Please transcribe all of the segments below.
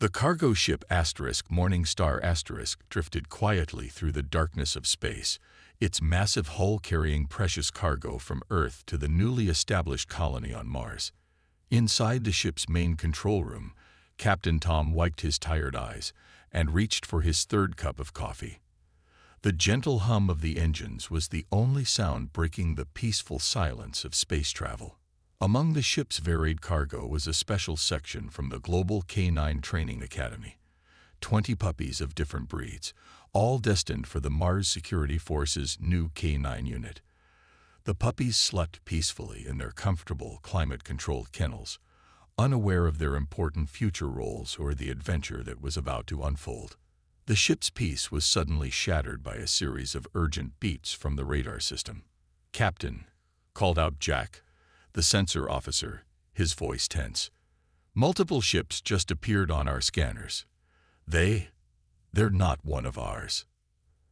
The cargo ship Morningstar drifted quietly through the darkness of space, its massive hull carrying precious cargo from Earth to the newly established colony on Mars. Inside the ship's main control room, Captain Tom wiped his tired eyes and reached for his third cup of coffee. The gentle hum of the engines was the only sound breaking the peaceful silence of space travel. Among the ship's varied cargo was a special section from the Global K9 Training Academy. 20 puppies of different breeds, all destined for the Mars Security Force's new K9 unit. The puppies slept peacefully in their comfortable, climate-controlled kennels, unaware of their important future roles or the adventure that was about to unfold. The ship's peace was suddenly shattered by a series of urgent beeps from the radar system. "Captain," called out Jack, the sensor officer, his voice tense. "Multiple ships just appeared on our scanners. They're not one of ours."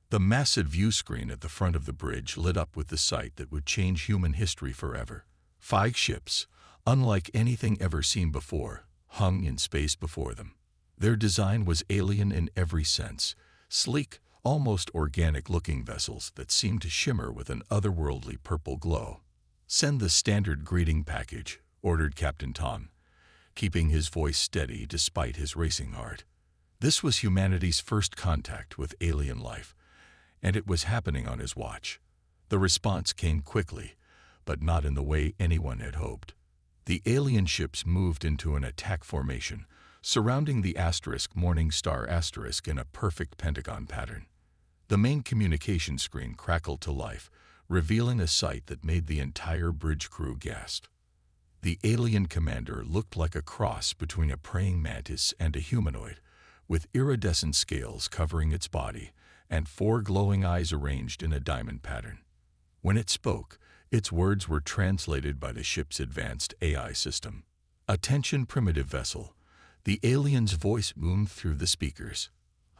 The massive view screen at the front of the bridge lit up with the sight that would change human history forever. 5 ships, unlike anything ever seen before, hung in space before them. Their design was alien in every sense, sleek, almost organic-looking vessels that seemed to shimmer with an otherworldly purple glow. "Send the standard greeting package," ordered Captain Tom, keeping his voice steady despite his racing heart. This was humanity's first contact with alien life, and it was happening on his watch. The response came quickly, but not in the way anyone had hoped. The alien ships moved into an attack formation, surrounding the Morningstar in a perfect pentagon pattern. The main communication screen crackled to life, revealing a sight that made the entire bridge crew gasp. The alien commander looked like a cross between a praying mantis and a humanoid, with iridescent scales covering its body and 4 glowing eyes arranged in a diamond pattern. When it spoke, its words were translated by the ship's advanced AI system. "Attention, primitive vessel." The alien's voice boomed through the speakers.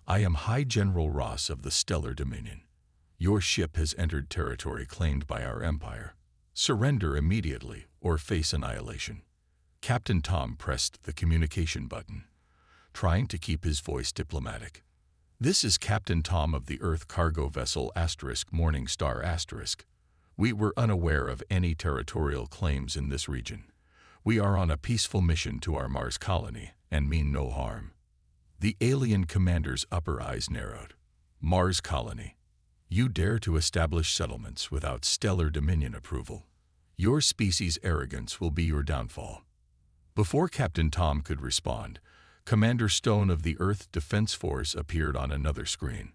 "I am High General Ross of the Stellar Dominion. Your ship has entered territory claimed by our empire. Surrender immediately or face annihilation." Captain Tom pressed the communication button, trying to keep his voice diplomatic. "This is Captain Tom of the Earth cargo vessel Morningstar. We were unaware of any territorial claims in this region. We are on a peaceful mission to our Mars colony and mean no harm." The alien commander's upper eyes narrowed. "Mars colony. You dare to establish settlements without Stellar Dominion approval. Your species' arrogance will be your downfall." Before Captain Tom could respond, Commander Stone of the Earth Defense Force appeared on another screen.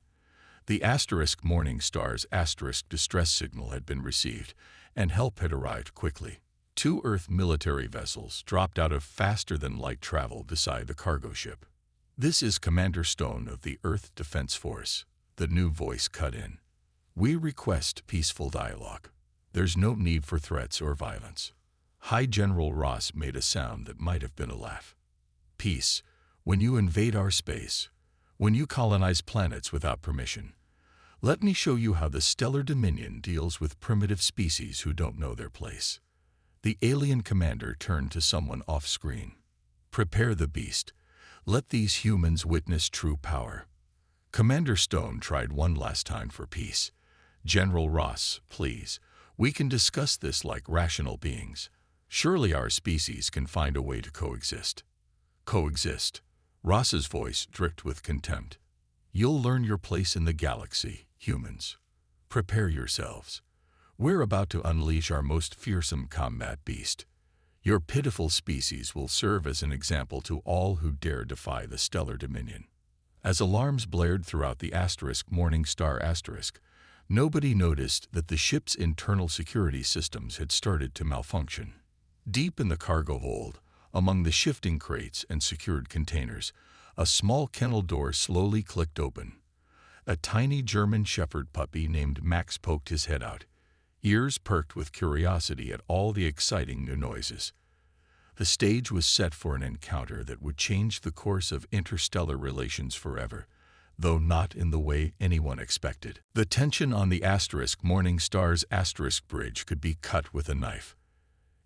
The Morningstar's distress signal had been received, and help had arrived quickly. 2 Earth military vessels dropped out of faster-than-light travel beside the cargo ship. "This is Commander Stone of the Earth Defense Force," the new voice cut in. "We request peaceful dialogue. There's no need for threats or violence." High General Ross made a sound that might have been a laugh. "Peace, when you invade our space, when you colonize planets without permission. Let me show you how the Stellar Dominion deals with primitive species who don't know their place." The alien commander turned to someone off-screen. "Prepare the beast. Let these humans witness true power." Commander Stone tried one last time for peace. "General Ross, please, we can discuss this like rational beings. Surely our species can find a way to coexist." "Coexist?" Ross's voice dripped with contempt. "You'll learn your place in the galaxy, humans. Prepare yourselves. We're about to unleash our most fearsome combat beast. Your pitiful species will serve as an example to all who dare defy the Stellar Dominion." As alarms blared throughout the Morningstar, nobody noticed that the ship's internal security systems had started to malfunction. Deep in the cargo hold, among the shifting crates and secured containers, a small kennel door slowly clicked open. A tiny German Shepherd puppy named Max poked his head out, ears perked with curiosity at all the exciting new noises. The stage was set for an encounter that would change the course of interstellar relations forever, though not in the way anyone expected. The tension on the Morningstar's bridge could be cut with a knife.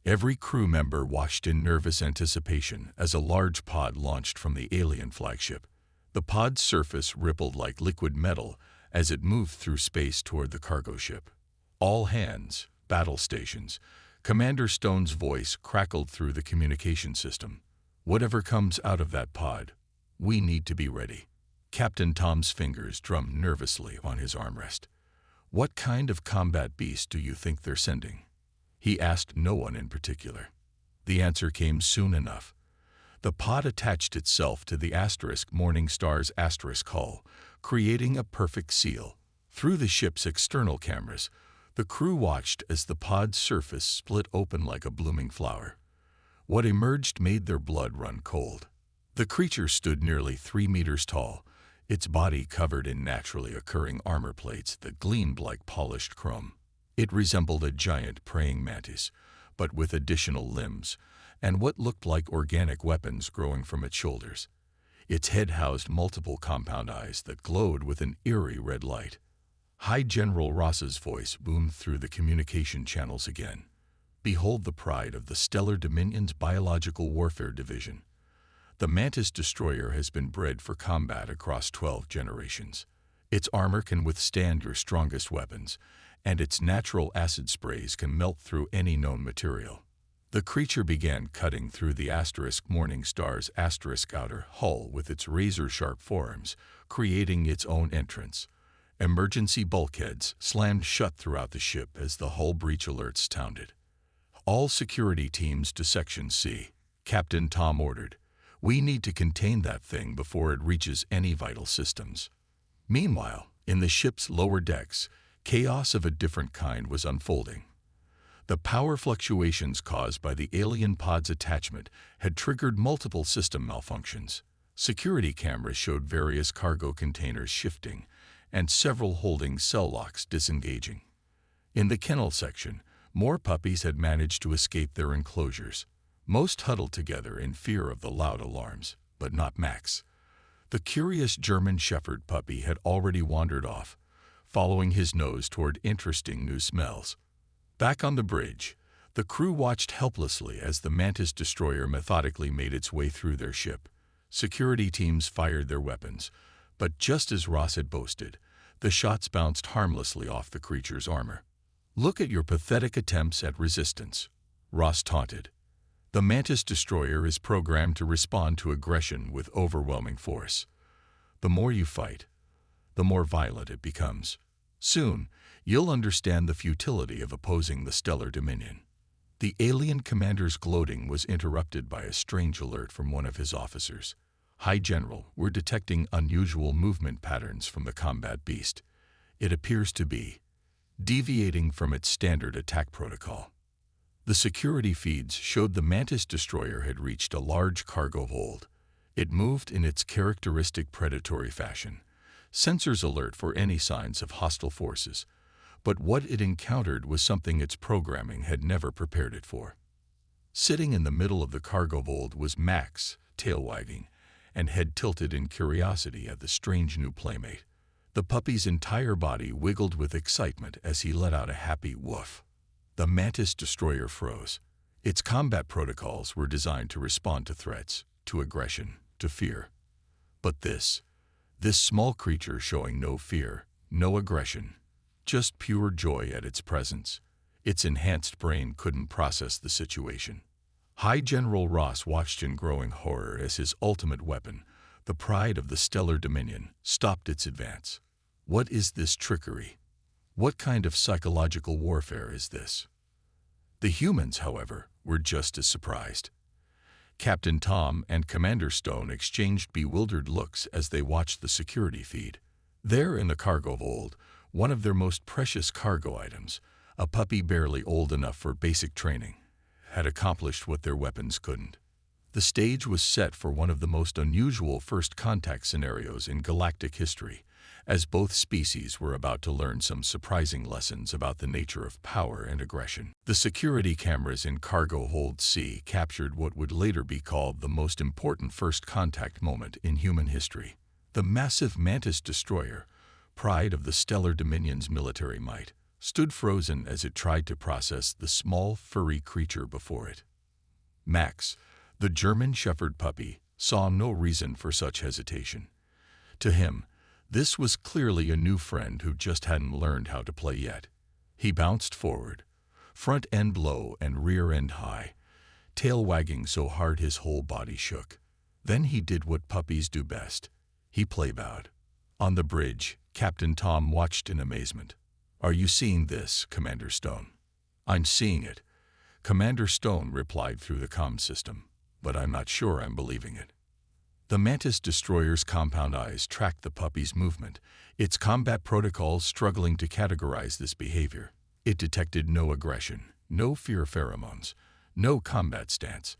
Every crew member watched in nervous anticipation as a large pod launched from the alien flagship. The pod's surface rippled like liquid metal as it moved through space toward the cargo ship. All hands, battle stations. Commander Stone's voice crackled through the communication system. Whatever comes out of that pod, we need to be ready. Captain Tom's fingers drummed nervously on his armrest. What kind of combat beast do you think they're sending? He asked no one in particular. The answer came soon enough. The pod attached itself to the Morning Star's hull, creating a perfect seal. Through the ship's external cameras, the crew watched as the pod's surface split open like a blooming flower. What emerged made their blood run cold. The creature stood nearly 3 meters tall, its body covered in naturally occurring armor plates that gleamed like polished chrome. It resembled a giant praying mantis, but with additional limbs, and what looked like organic weapons growing from its shoulders. Its head housed multiple compound eyes that glowed with an eerie red light. High General Ross's voice boomed through the communication channels again. Behold the pride of the Stellar Dominion's Biological Warfare Division. The Mantis destroyer has been bred for combat across 12 generations. Its armor can withstand your strongest weapons, and its natural acid sprays can melt through any known material. The creature began cutting through the Morning Star's outer hull with its razor-sharp forearms, creating its own entrance. Emergency bulkheads slammed shut throughout the ship as the hull breach alerts sounded. All security teams to Section C, Captain Tom ordered. We need to contain that thing before it reaches any vital systems. Meanwhile, in the ship's lower decks, chaos of a different kind was unfolding. The power fluctuations caused by the alien pod's attachment had triggered multiple system malfunctions. Security cameras showed various cargo containers shifting and several holding cell locks disengaging. In the kennel section, more puppies had managed to escape their enclosures. Most huddled together in fear of the loud alarms, but not Max. The curious German Shepherd puppy had already wandered off, following his nose toward interesting new smells. Back on the bridge, the crew watched helplessly as the Mantis destroyer methodically made its way through their ship. Security teams fired their weapons, but just as Ross had boasted, the shots bounced harmlessly off the creature's armor. Look at your pathetic attempts at resistance, Ross taunted. The Mantis destroyer is programmed to respond to aggression with overwhelming force. The more you fight, the more violent it becomes. Soon, you'll understand the futility of opposing the Stellar Dominion. The alien commander's gloating was interrupted by a strange alert from one of his officers. High General, we're detecting unusual movement patterns from the combat beast. It appears to be deviating from its standard attack protocol. The security feeds showed the Mantis destroyer had reached a large cargo hold. It moved in its characteristic predatory fashion. Sensors alert for any signs of hostile forces, but what it encountered was something its programming had never prepared it for. Sitting in the middle of the cargo hold was Max, tail wagging, and head tilted in curiosity at the strange new playmate. The puppy's entire body wiggled with excitement as he let out a happy woof. The Mantis destroyer froze. Its combat protocols were designed to respond to threats, to aggression, to fear. But this small creature showing no fear, no aggression, just pure joy at its presence. Its enhanced brain couldn't process the situation. High General Ross watched in growing horror as his ultimate weapon, the pride of the Stellar Dominion, stopped its advance. What is this trickery? What kind of psychological warfare is this? The humans, however, were just as surprised. Captain Tom and Commander Stone exchanged bewildered looks as they watched the security feed. There in the cargo hold, one of their most precious cargo items, a puppy barely old enough for basic training, had accomplished what their weapons couldn't. The stage was set for one of the most unusual first contact scenarios in galactic history, as both species were about to learn some surprising lessons about the nature of power and aggression. The security cameras in Cargo Hold C captured what would later be called the most important first contact moment in human history. The massive Mantis destroyer, pride of the Stellar Dominion's military might, stood frozen as it tried to process the small, furry creature before it. Max, the German Shepherd puppy, saw no reason for such hesitation. To him, this was clearly a new friend who just hadn't learned how to play yet. He bounced forward, front end low and rear end high, tail wagging so hard his whole body shook. Then he did what puppies do best. He play-bowed. On the bridge, Captain Tom watched in amazement. "Are you seeing this, Commander Stone?" "I'm seeing it," Commander Stone replied through the comm system, "but I'm not sure I'm believing it." The Mantis destroyer's compound eyes tracked the puppy's movement, its combat protocols struggling to categorize this behavior. It detected no aggression, no fear pheromones, no combat stance.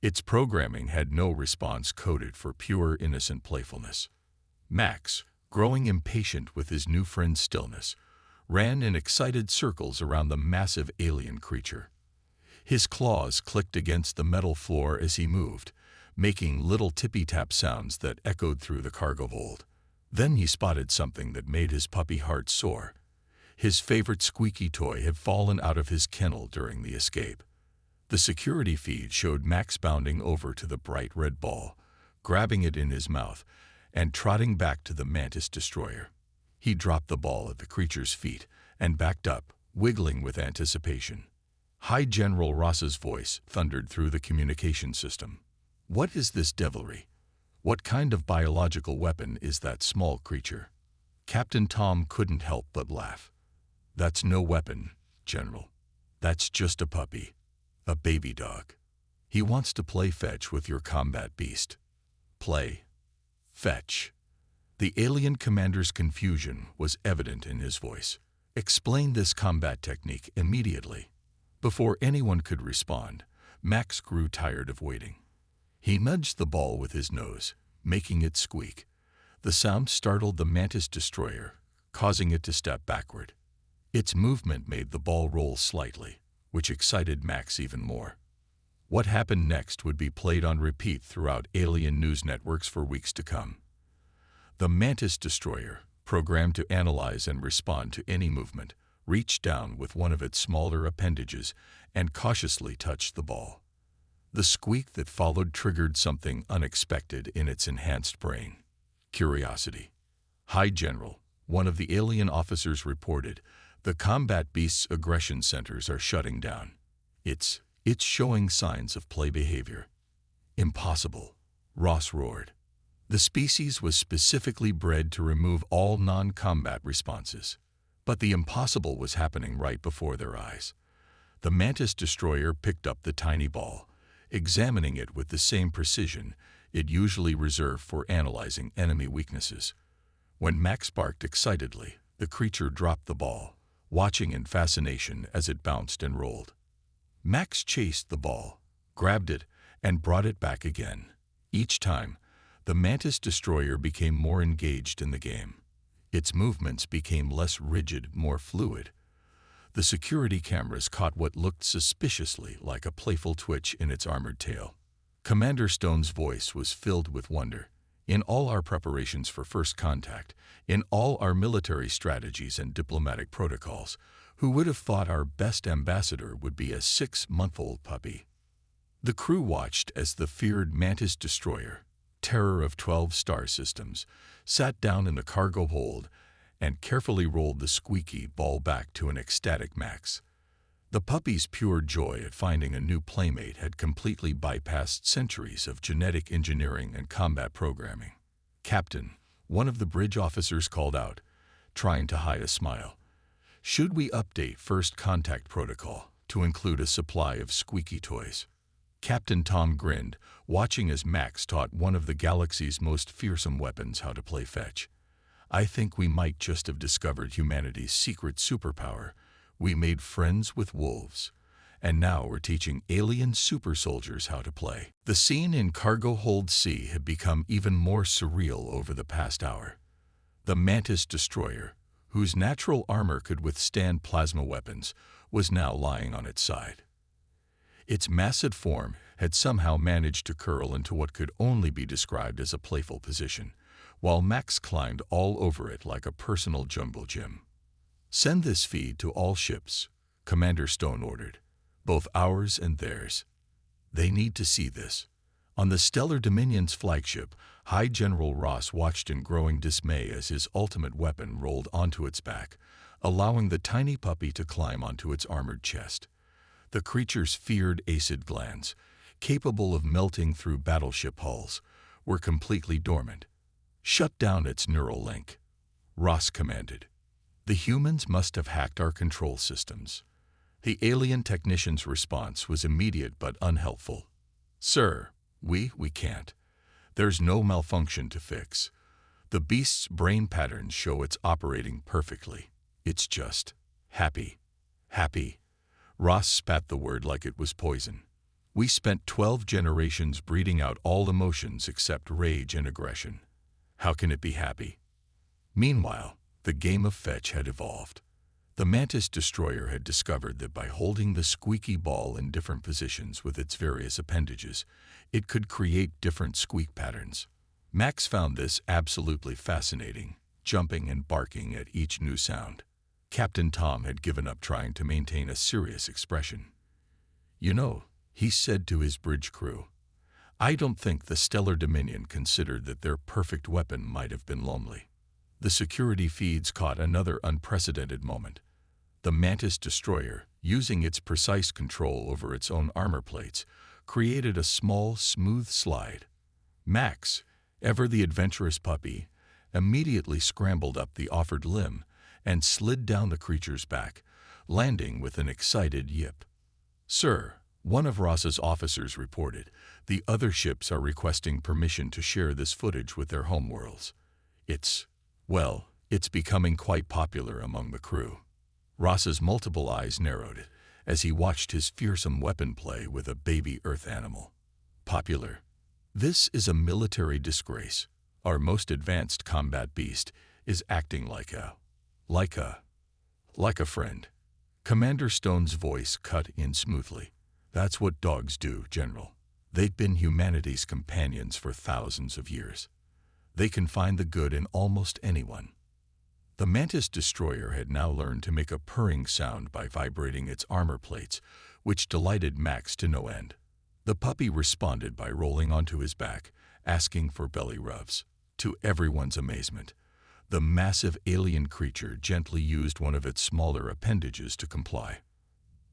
Its programming had no response coded for pure innocent playfulness. Max, growing impatient with his new friend's stillness, ran in excited circles around the massive alien creature. His claws clicked against the metal floor as he moved, making little tippy-tap sounds that echoed through the cargo hold. Then he spotted something that made his puppy heart soar. His favorite squeaky toy had fallen out of his kennel during the escape. The security feed showed Max bounding over to the bright red ball, grabbing it in his mouth, and trotting back to the Mantis destroyer. He dropped the ball at the creature's feet and backed up, wiggling with anticipation. High General Ross's voice thundered through the communication system. "What is this devilry? What kind of biological weapon is that small creature?" Captain Tom couldn't help but laugh. "That's no weapon, General. That's just a puppy. A baby dog. He wants to play fetch with your combat beast." "Play fetch." The alien commander's confusion was evident in his voice. "Explain this combat technique immediately." Before anyone could respond, Max grew tired of waiting. He nudged the ball with his nose, making it squeak. The sound startled the Mantis destroyer, causing it to step backward. Its movement made the ball roll slightly, which excited Max even more. What happened next would be played on repeat throughout alien news networks for weeks to come. The Mantis destroyer, programmed to analyze and respond to any movement, reached down with one of its smaller appendages and cautiously touched the ball. The squeak that followed triggered something unexpected in its enhanced brain. Curiosity. "Hi, General," one of the alien officers reported. "The combat beast's aggression centers are shutting down. It's showing signs of play behavior." "Impossible," Ross roared. The species was specifically bred to remove all non-combat responses. But the impossible was happening right before their eyes. The Mantis destroyer picked up the tiny ball, examining it with the same precision it usually reserved for analyzing enemy weaknesses. When Max barked excitedly, the creature dropped the ball, watching in fascination as it bounced and rolled. Max chased the ball, grabbed it, and brought it back again. Each time, the Mantis destroyer became more engaged in the game. Its movements became less rigid, more fluid. The security cameras caught what looked suspiciously like a playful twitch in its armored tail. Commander Stone's voice was filled with wonder. "In all our preparations for first contact, in all our military strategies and diplomatic protocols, who would have thought our best ambassador would be a 6-month-old puppy?" The crew watched as the feared Mantis destroyer, terror of 12 star systems, sat down in the cargo hold and carefully rolled the squeaky ball back to an ecstatic Max. The puppy's pure joy at finding a new playmate had completely bypassed centuries of genetic engineering and combat programming. "Captain," one of the bridge officers called out, trying to hide a smile, "should we update first contact protocol to include a supply of squeaky toys?" Captain Tom grinned, watching as Max taught one of the galaxy's most fearsome weapons how to play fetch. "I think we might just have discovered humanity's secret superpower. We made friends with wolves, and now we're teaching alien super soldiers how to play." The scene in Cargo Hold C had become even more surreal over the past hour. The Mantis destroyer, whose natural armor could withstand plasma weapons, was now lying on its side. Its massive form had somehow managed to curl into what could only be described as a playful position, while Max climbed all over it like a personal jungle gym. "Send this feed to all ships," Commander Stone ordered, "both ours and theirs. They need to see this." On the Stellar Dominion's flagship, High General Ross watched in growing dismay as his ultimate weapon rolled onto its back, allowing the tiny puppy to climb onto its armored chest. The creature's feared acid glands, capable of melting through battleship hulls, were completely dormant. "Shut down its neural link," Ross commanded. "The humans must have hacked our control systems." The alien technician's response was immediate but unhelpful. "Sir, we can't. There's no malfunction to fix. The beast's brain patterns show it's operating perfectly. It's just happy." Happy. Ross spat the word like it was poison. "We spent 12 generations breeding out all emotions except rage and aggression. How can it be happy?" Meanwhile, the game of fetch had evolved. The Mantis destroyer had discovered that by holding the squeaky ball in different positions with its various appendages, it could create different squeak patterns. Max found this absolutely fascinating, jumping and barking at each new sound. Captain Tom had given up trying to maintain a serious expression. "You know," he said to his bridge crew, "I don't think the Stellar Dominion considered that their perfect weapon might have been lonely." The security feeds caught another unprecedented moment. The Mantis destroyer, using its precise control over its own armor plates, created a small, smooth slide. Max, ever the adventurous puppy, immediately scrambled up the offered limb and slid down the creature's back, landing with an excited yip. "Sir," one of Ross's officers reported, "the other ships are requesting permission to share this footage with their homeworlds. It's becoming quite popular among the crew." Ross's multiple eyes narrowed as he watched his fearsome weapon play with a baby Earth animal. "Popular? This is a military disgrace. Our most advanced combat beast is acting like a friend." Commander Stone's voice cut in smoothly. "That's what dogs do, General. They've been humanity's companions for thousands of years. They can find the good in almost anyone." The Mantis destroyer had now learned to make a purring sound by vibrating its armor plates, which delighted Max to no end. The puppy responded by rolling onto his back, asking for belly rubs. To everyone's amazement, the massive alien creature gently used one of its smaller appendages to comply.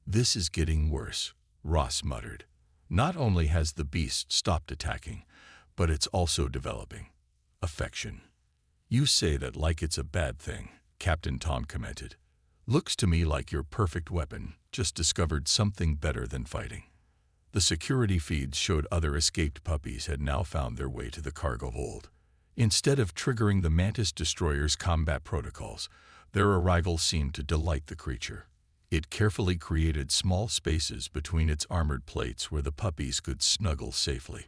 "This is getting worse," Ross muttered. "Not only has the beast stopped attacking, but it's also developing affection." "You say that like it's a bad thing," Captain Tom commented. "Looks to me like your perfect weapon just discovered something better than fighting." The security feeds showed other escaped puppies had now found their way to the cargo hold. Instead of triggering the Mantis destroyer's combat protocols, their arrival seemed to delight the creature. It carefully created small spaces between its armored plates where the puppies could snuggle safely.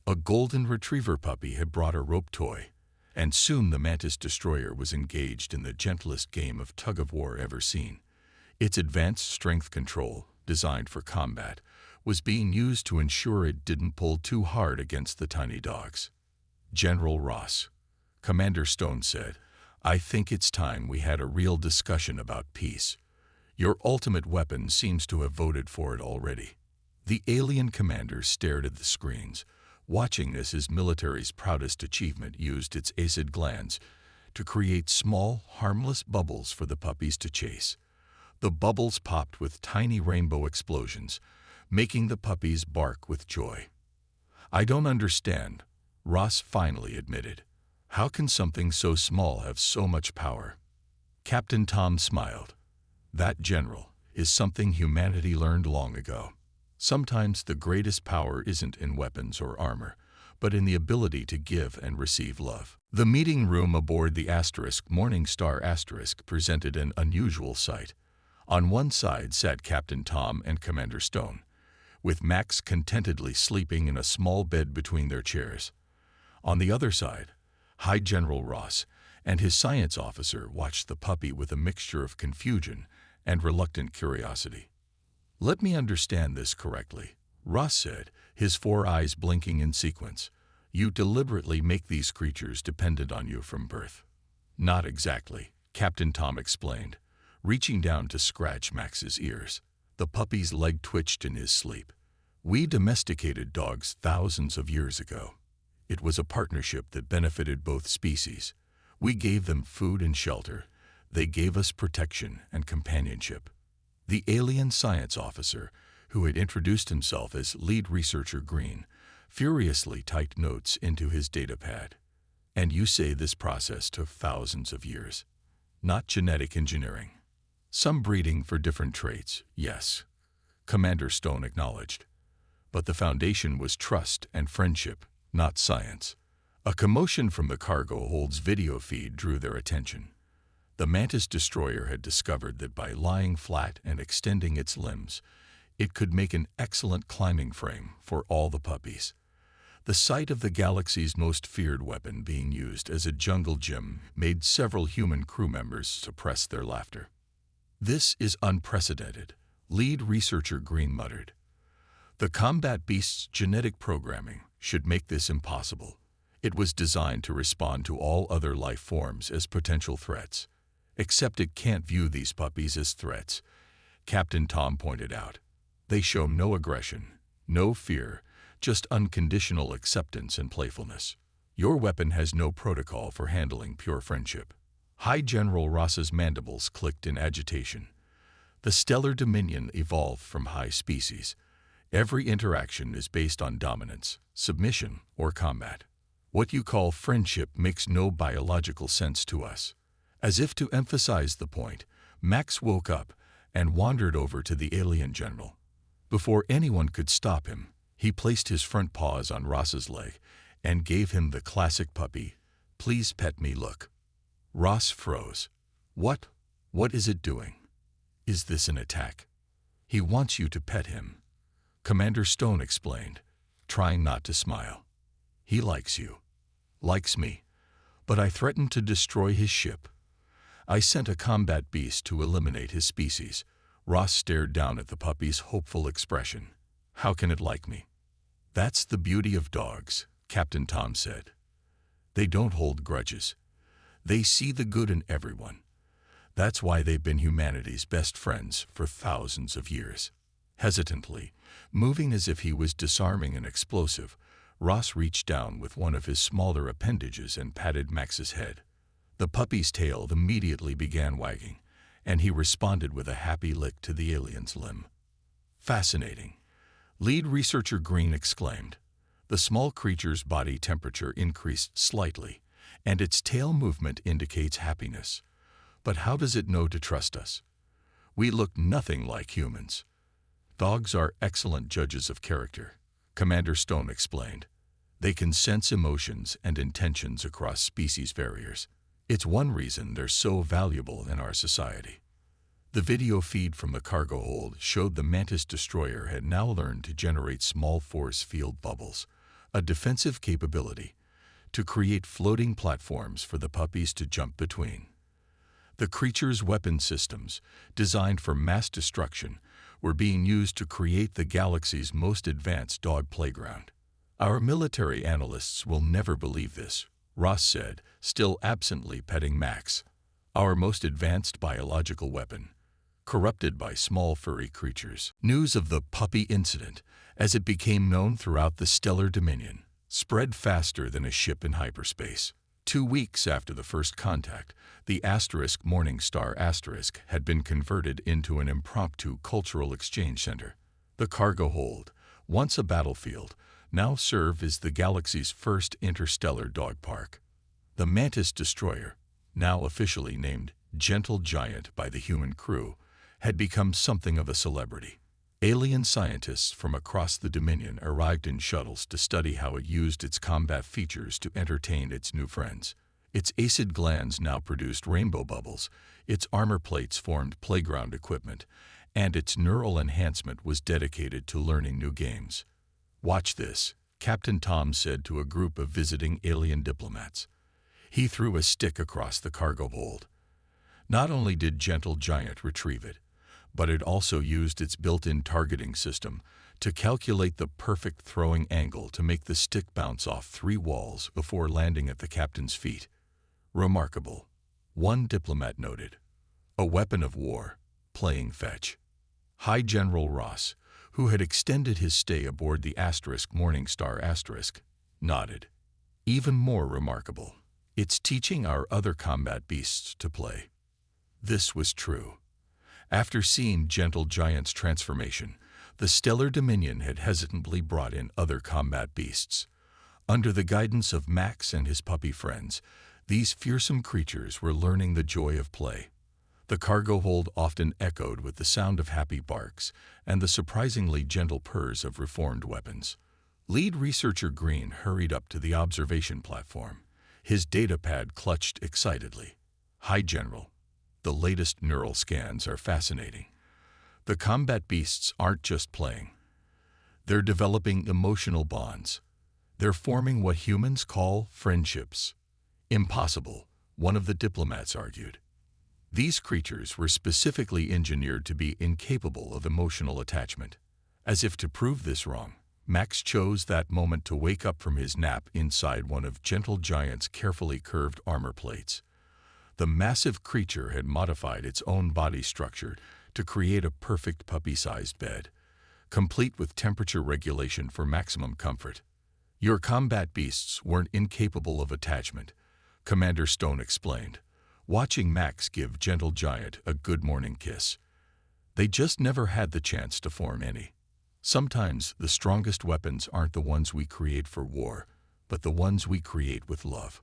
A golden retriever puppy had brought a rope toy, and soon the Mantis destroyer was engaged in the gentlest game of tug-of-war ever seen. Its advanced strength control, designed for combat, was being used to ensure it didn't pull too hard against the tiny dogs. "General Ross," Commander Stone said, "I think it's time we had a real discussion about peace. Your ultimate weapon seems to have voted for it already." The alien commander stared at the screens, watching as his military's proudest achievement used its acid glands to create small, harmless bubbles for the puppies to chase. The bubbles popped with tiny rainbow explosions, making the puppies bark with joy. "I don't understand," Ross finally admitted. "How can something so small have so much power?" Captain Tom smiled. "That, General, is something humanity learned long ago. Sometimes the greatest power isn't in weapons or armor, but in the ability to give and receive love." The meeting room aboard the Morning Star presented an unusual sight. On one side sat Captain Tom and Commander Stone, with Max contentedly sleeping in a small bed between their chairs. On the other side, High General Ross and his science officer watched the puppy with a mixture of confusion and reluctant curiosity. "Let me understand this correctly," Ross said, his 4 eyes blinking in sequence. "You deliberately make these creatures dependent on you from birth." "Not exactly," Captain Tom explained. reaching down to scratch Max's ears. The puppy's leg twitched in his sleep. We domesticated dogs thousands of years ago. It was a partnership that benefited both species. We gave them food and shelter. They gave us protection and companionship. The alien science officer, who had introduced himself as lead researcher Green, furiously typed notes into his datapad. And you say this process took thousands of years. Not genetic engineering. Some breeding for different traits, yes, Commander Stone acknowledged. But the foundation was trust and friendship, not science. A commotion from the cargo hold's video feed drew their attention. The Mantis destroyer had discovered that by lying flat and extending its limbs, it could make an excellent climbing frame for all the puppies. The sight of the galaxy's most feared weapon being used as a jungle gym made several human crew members suppress their laughter. "This is unprecedented," lead researcher Green muttered. "The combat beast's genetic programming should make this impossible. It was designed to respond to all other life forms as potential threats. Except it can't view these puppies as threats," Captain Tom pointed out. "They show no aggression, no fear, just unconditional acceptance and playfulness. Your weapon has no protocol for handling pure friendship." High General Ross's mandibles clicked in agitation. The stellar dominion evolved from high species. Every interaction is based on dominance, submission, or combat. What you call friendship makes no biological sense to us. As if to emphasize the point, Max woke up and wandered over to the alien general. Before anyone could stop him, he placed his front paws on Ross's leg and gave him the classic puppy, "Please pet me" look. Ross froze. What is it doing? Is this an attack? "He wants you to pet him," Commander Stone explained, trying not to smile. "He likes you. Likes me. But I threatened to destroy his ship. I sent a combat beast to eliminate his species." Ross stared down at the puppy's hopeful expression. "How can it like me?" "That's the beauty of dogs," Captain Tom said. "They don't hold grudges. They see the good in everyone. That's why they've been humanity's best friends for thousands of years." Hesitantly, moving as if he was disarming an explosive, Ross reached down with one of his smaller appendages and patted Max's head. The puppy's tail immediately began wagging, and he responded with a happy lick to the alien's limb. "Fascinating," lead researcher Green exclaimed. The small creature's body temperature increased slightly, and its tail movement indicates happiness. But how does it know to trust us? We look nothing like humans. "Dogs are excellent judges of character," Commander Stone explained. "They can sense emotions and intentions across species barriers. It's one reason they're so valuable in our society." The video feed from the cargo hold showed the Mantis destroyer had now learned to generate small force field bubbles, a defensive capability, to create floating platforms for the puppies to jump between. The creature's weapon systems, designed for mass destruction, were being used to create the galaxy's most advanced dog playground. "Our military analysts will never believe this," Ross said, still absently petting Max. "Our most advanced biological weapon, corrupted by small furry creatures." News of the puppy incident, as it became known throughout the stellar dominion, spread faster than a ship in hyperspace. 2 weeks after the first contact, the Morning Star had been converted into an impromptu cultural exchange center. The cargo hold, once a battlefield, now served as the galaxy's first interstellar dog park. The Mantis destroyer, now officially named Gentle Giant by the human crew, had become something of a celebrity. Alien scientists from across the Dominion arrived in shuttles to study how it used its combat features to entertain its new friends. Its acid glands now produced rainbow bubbles, its armor plates formed playground equipment, and its neural enhancement was dedicated to learning new games. "Watch this," Captain Tom said to a group of visiting alien diplomats. He threw a stick across the cargo hold. Not only did Gentle Giant retrieve it, but it also used its built-in targeting system to calculate the perfect throwing angle to make the stick bounce off 3 walls before landing at the captain's feet. "Remarkable," one diplomat noted. A weapon of war, playing fetch. High General Ross, who had extended his stay aboard the Morningstar nodded. Even more remarkable, it's teaching our other combat beasts to play. This was true. After seeing Gentle Giant's transformation, the Stellar Dominion had hesitantly brought in other combat beasts. Under the guidance of Max and his puppy friends, these fearsome creatures were learning the joy of play. The cargo hold often echoed with the sound of happy barks and the surprisingly gentle purrs of reformed weapons. Lead researcher Green hurried up to the observation platform, his datapad clutched excitedly. Hi, General. The latest neural scans are fascinating. The combat beasts aren't just playing. They're developing emotional bonds. They're forming what humans call friendships. Impossible, one of the diplomats argued. These creatures were specifically engineered to be incapable of emotional attachment. As if to prove this wrong, Max chose that moment to wake up from his nap inside one of Gentle Giant's carefully curved armor plates. The massive creature had modified its own body structure to create a perfect puppy-sized bed, complete with temperature regulation for maximum comfort. Your combat beasts weren't incapable of attachment, Commander Stone explained, watching Max give Gentle Giant a good morning kiss. They just never had the chance to form any. Sometimes the strongest weapons aren't the ones we create for war, but the ones we create with love.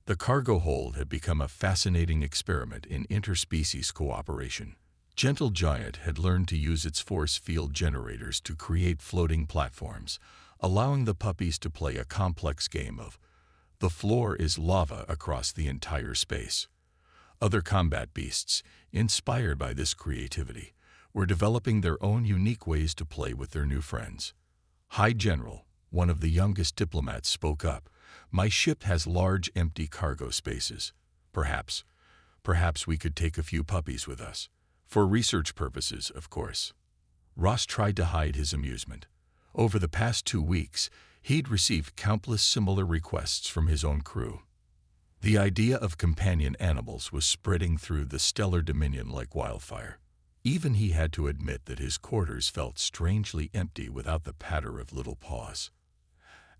The cargo hold had become a fascinating experiment in interspecies cooperation. Gentle Giant had learned to use its force field generators to create floating platforms, allowing the puppies to play a complex game of the floor is lava across the entire space. Other combat beasts, inspired by this creativity, were developing their own unique ways to play with their new friends. Hi, General, one of the youngest diplomats spoke up. My ship has large empty cargo spaces. Perhaps we could take a few puppies with us. For research purposes, of course. Ross tried to hide his amusement. Over the past 2 weeks, he'd received countless similar requests from his own crew. The idea of companion animals was spreading through the Stellar Dominion like wildfire. Even he had to admit that his quarters felt strangely empty without the patter of little paws.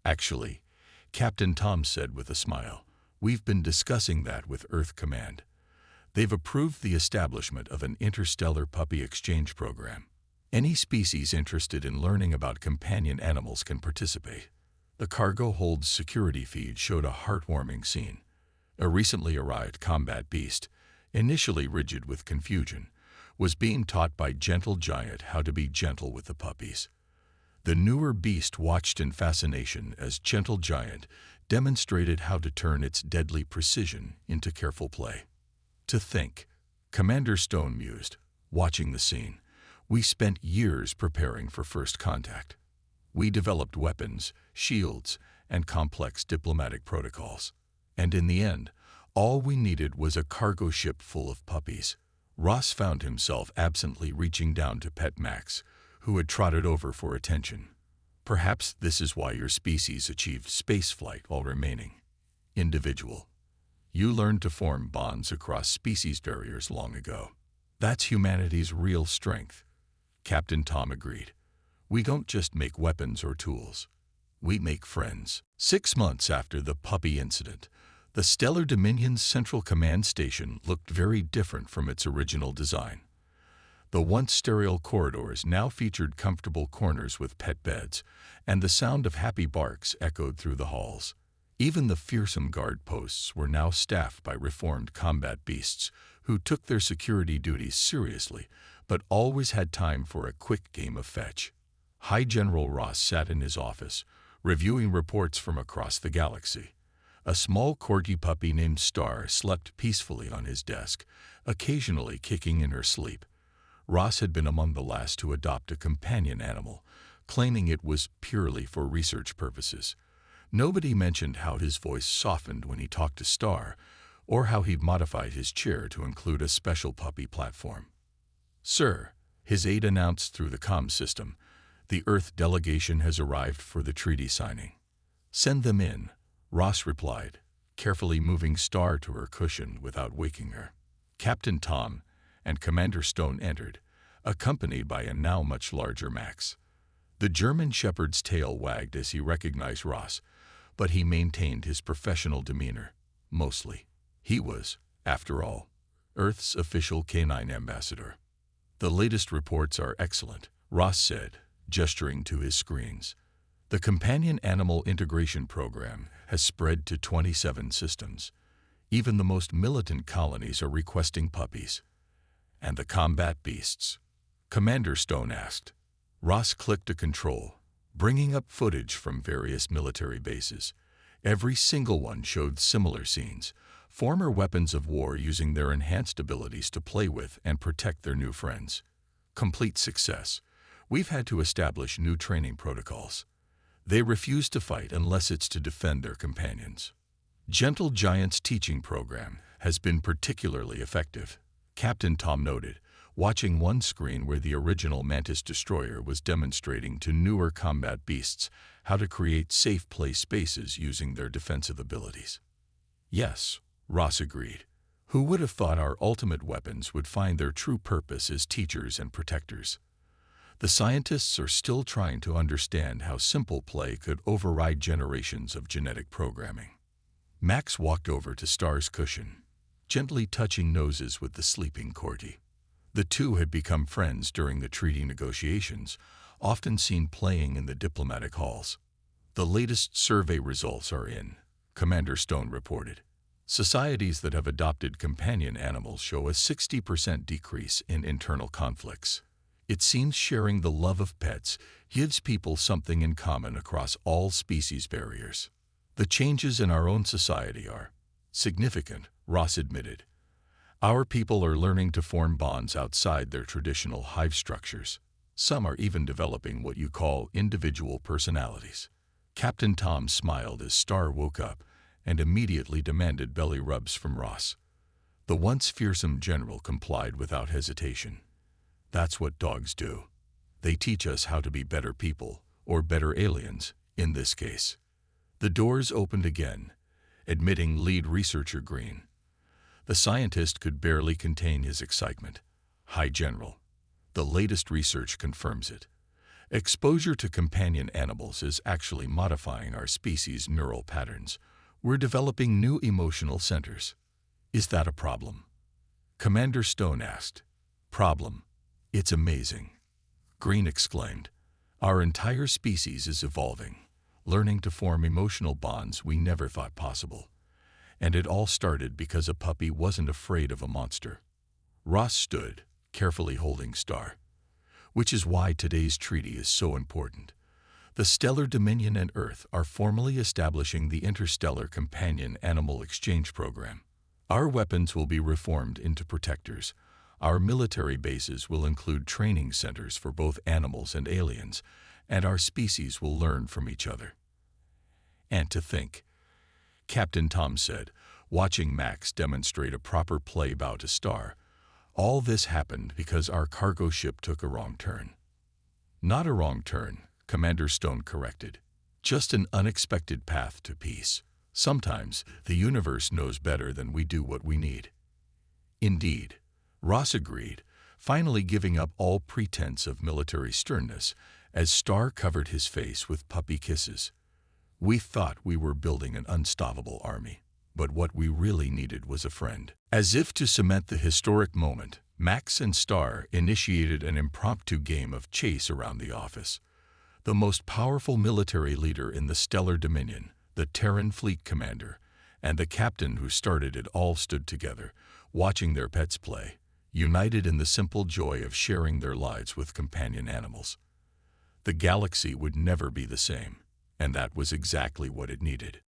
Actually, Captain Tom said with a smile, we've been discussing that with Earth Command. They've approved the establishment of an interstellar puppy exchange program. Any species interested in learning about companion animals can participate. The cargo hold's security feed showed a heartwarming scene. A recently arrived combat beast, initially rigid with confusion, was being taught by Gentle Giant how to be gentle with the puppies. The newer beast watched in fascination as Gentle Giant demonstrated how to turn its deadly precision into careful play. To think, Commander Stone mused, watching the scene, we spent years preparing for first contact. We developed weapons, shields, and complex diplomatic protocols. And in the end, all we needed was a cargo ship full of puppies. Ross found himself absently reaching down to pet Max, who had trotted over for attention. Perhaps this is why your species achieved spaceflight while remaining individual. You learned to form bonds across species barriers long ago. That's humanity's real strength. Captain Tom agreed. We don't just make weapons or tools. We make friends. 6 months after the puppy incident, the Stellar Dominion's Central Command Station looked very different from its original design. The once sterile corridors now featured comfortable corners with pet beds, and the sound of happy barks echoed through the halls. Even the fearsome guard posts were now staffed by reformed combat beasts who took their security duties seriously, but always had time for a quick game of fetch. High General Ross sat in his office, reviewing reports from across the galaxy. A small corgi puppy named Star slept peacefully on his desk, occasionally kicking in her sleep. Ross had been among the last to adopt a companion animal, claiming it was purely for research purposes. Nobody mentioned how his voice softened when he talked to Star, or how he'd modified his chair to include a special puppy platform. Sir, his aide announced through the comm system, the Earth delegation has arrived for the treaty signing. Send them in, Ross replied, carefully moving Star to her cushion without waking her. Captain Tom, and Commander Stone entered, accompanied by a now much larger Max. The German shepherd's tail wagged as he recognized Ross, but he maintained his professional demeanor, mostly. He was, after all, Earth's official canine ambassador. "The latest reports are excellent," Ross said, gesturing to his screens. "The Companion Animal Integration Program has spread to 27 systems. Even the most militant colonies are requesting puppies." "And the combat beasts?" Commander Stone asked. Ross clicked a control, bringing up footage from various military bases. Every single one showed similar scenes, former weapons of war using their enhanced abilities to play with and protect their new friends. "Complete success. We've had to establish new training protocols. They refuse to fight unless it's to defend their companions. Gentle Giant's teaching program has been particularly effective," Captain Tom noted, watching one screen where the original Mantis destroyer was demonstrating to newer combat beasts how to create safe play spaces using their defensive abilities. "Yes," Ross agreed. "Who would have thought our ultimate weapons would find their true purpose as teachers and protectors? The scientists are still trying to understand how simple play could override generations of genetic programming." Max walked over to Star's cushion, gently touching noses with the sleeping Corti. The two had become friends during the treaty negotiations, often seen playing in the diplomatic halls. "The latest survey results are in," Commander Stone reported. "Societies that have adopted companion animals show a 60% decrease in internal conflicts. It seems sharing the love of pets gives people something in common across all species barriers." "The changes in our own society are significant," Ross admitted. "Our people are learning to form bonds outside their traditional hive structures. Some are even developing what you call individual personalities." Captain Tom smiled as Star woke up and immediately demanded belly rubs from Ross. The once fearsome general complied without hesitation. "That's what dogs do. They teach us how to be better people, or better aliens, in this case." The doors opened again, admitting lead researcher Green. The scientist could barely contain his excitement. "Hi, General. The latest research confirms it. Exposure to companion animals is actually modifying our species' neural patterns. We're developing new emotional centers. Is that a problem?" Commander Stone asked. "Problem? It's amazing," Green exclaimed. "Our entire species is evolving, learning to form emotional bonds we never thought possible. And it all started because a puppy wasn't afraid of a monster." Ross stood, carefully holding Star. "Which is why today's treaty is so important. The Stellar Dominion and Earth are formally establishing the Interstellar Companion Animal Exchange Program. Our weapons will be reformed into protectors. Our military bases will include training centers for both animals and aliens, and our species will learn from each other." "And to think," Captain Tom said, watching Max demonstrate a proper play bow to Star, "all this happened because our cargo ship took a wrong turn." "Not a wrong turn," Commander Stone corrected. "Just an unexpected path to peace. Sometimes the universe knows better than we do what we need." "Indeed," Ross agreed, finally giving up all pretense of military sternness as Star covered his face with puppy kisses. "We thought we were building an unstoppable army, but what we really needed was a friend." As if to cement the historic moment, Max and Star initiated an impromptu game of chase around the office. The most powerful military leader in the Stellar Dominion, the Terran Fleet Commander, and the captain who started it all stood together, watching their pets play, united in the simple joy of sharing their lives with companion animals. The galaxy would never be the same, and that was exactly what it needed.